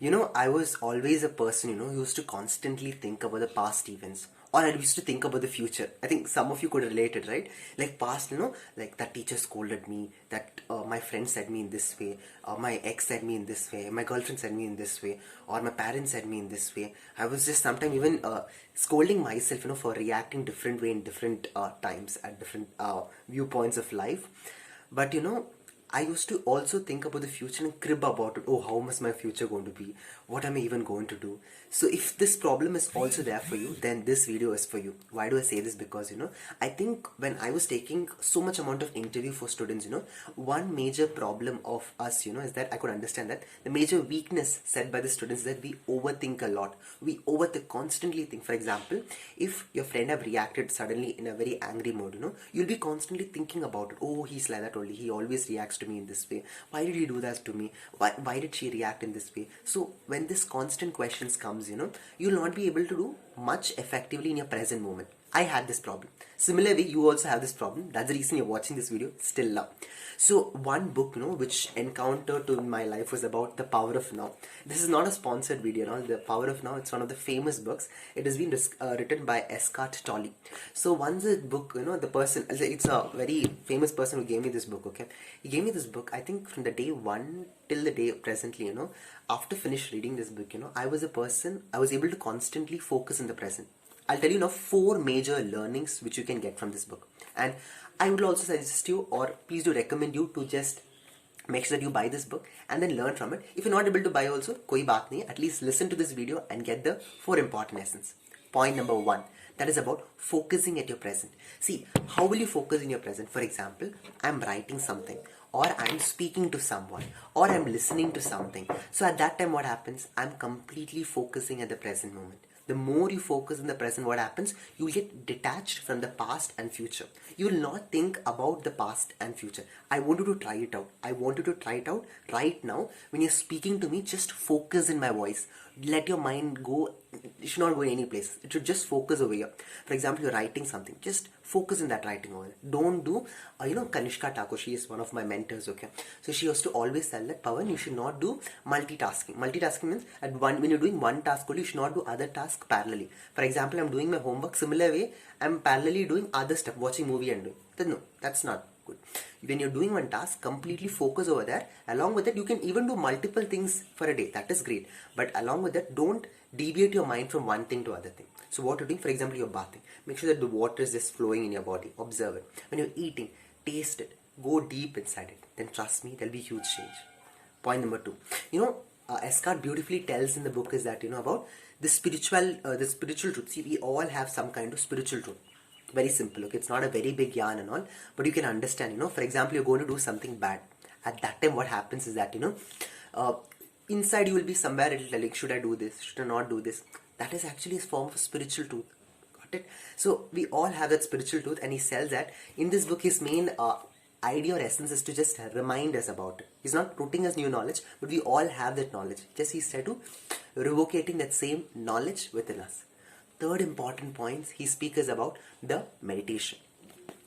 I was always a person, who used to constantly think about the past events. Or I used to think about the future. I think some of you could relate it, right? Like past, like that teacher scolded me, that my friend said me in this way, my ex said me in this way, my girlfriend said me in this way, or my parents said me in this way. I was just sometimes even scolding myself, for reacting different way in different times at different viewpoints of life. But I used to also think about the future and crib about it. Oh, how is my future going to be? What am I even going to do? So if this problem is also there for you, then this video is for you. Why do I say this? Because I think when I was taking so much amount of interview for students, one major problem of us, is that I could understand that the major weakness said by the students is that we overthink a lot. We overthink, constantly think. For example, if your friend have reacted suddenly in a very angry mode, you'll be constantly thinking about it. Oh, he's like that only. He always reacts to me in this way. Why did he do that to me? Why did she react in this way? So when this constant questions comes, you'll not be able to do much effectively in your present moment. I had this problem. Similarly, you also have this problem. That's the reason you're watching this video still now. So one book, which encountered to in my life was about The Power of Now. This is not a sponsored video, The Power of Now. It's one of the famous books. It has been written by Eckhart Tolle. So once the book, the person, it's a very famous person who gave me this book, okay? He gave me this book, I think from the day one till the day presently, after finish reading this book, I was able to constantly focus in the present. I'll tell you now 4 major learnings which you can get from this book. And I would also suggest you, or please do recommend you to just make sure that you buy this book and then learn from it. If you're not able to buy also, koi baat nahi, at least listen to this video and get the 4 important lessons. Point number 1, that is about focusing at your present. See, how will you focus in your present? For example, I'm writing something, or I'm speaking to someone, or I'm listening to something. So at that time what happens? I'm completely focusing at the present moment. The more you focus in the present, what happens? You will get detached from the past and future. You will not think about the past and future. I want you to try it out. I want you to try it out right now. When you're speaking to me, just focus in my voice. Let your mind go. It should not go any place. It should just focus over here. For example, you're writing something. Just focus in that writing over there. Don't do, Kanishka Thakur, she is one of my mentors, okay? So she used to always tell that, Pawan, you should not do multitasking. Multitasking means when you're doing one task only, you should not do other tasks parallelly. For example, I'm doing my homework. Similar way, I'm parallelly doing other stuff, watching movie and doing. Then no, that's not good. When you're doing one task, completely focus over there. Along with that, you can even do multiple things for a day. That is great. But along with that, don't deviate your mind from one thing to other thing. So what you're doing, for example, you're bathing. Make sure that the water is just flowing in your body. Observe it. When you're eating, taste it. Go deep inside it. Then trust me, there'll be huge change. Point number 2. Eckhart beautifully tells in the book is that, about the spiritual truth. See, we all have some kind of spiritual truth. Very simple, okay? It's not a very big yarn and all, but you can understand, for example, you're going to do something bad. At that time, what happens is that, inside you will be somewhere, it'll tell like, should I do this? Should I not do this? That is actually a form of spiritual truth. Got it? So we all have that spiritual truth, and he says that in this book, his main idea or essence is to just remind us about it. He's not putting us new knowledge, but we all have that knowledge. Just he said to revocating that same knowledge within us. Third important point he speaks is about the meditation.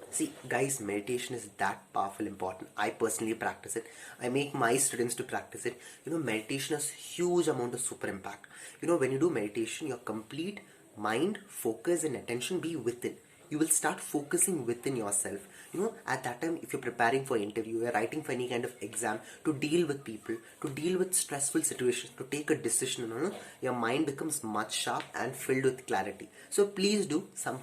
See, guys, meditation is that powerful, important. I personally practice it. I make my students to practice it. Meditation has huge amount of super impact. When you do meditation, your complete mind, focus and attention be within. You will start focusing within yourself. At that time, if you're preparing for interview, you're writing for any kind of exam, to deal with people, to deal with stressful situations, to take a decision, your mind becomes much sharp and filled with clarity. So please do some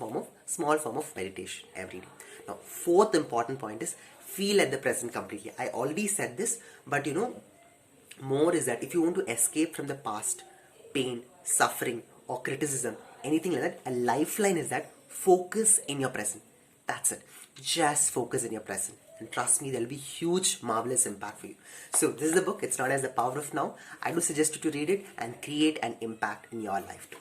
small form of meditation every day. Now, fourth important point is feel at the present completely. I already said this, but more is that if you want to escape from the past, pain, suffering, or criticism, anything like that, a lifeline is that focus in your present. That's it. Just focus in your present. And trust me, there will be huge, marvelous impact for you. So this is the book. It's known as The Power of Now. I do suggest you to read it and create an impact in your life too.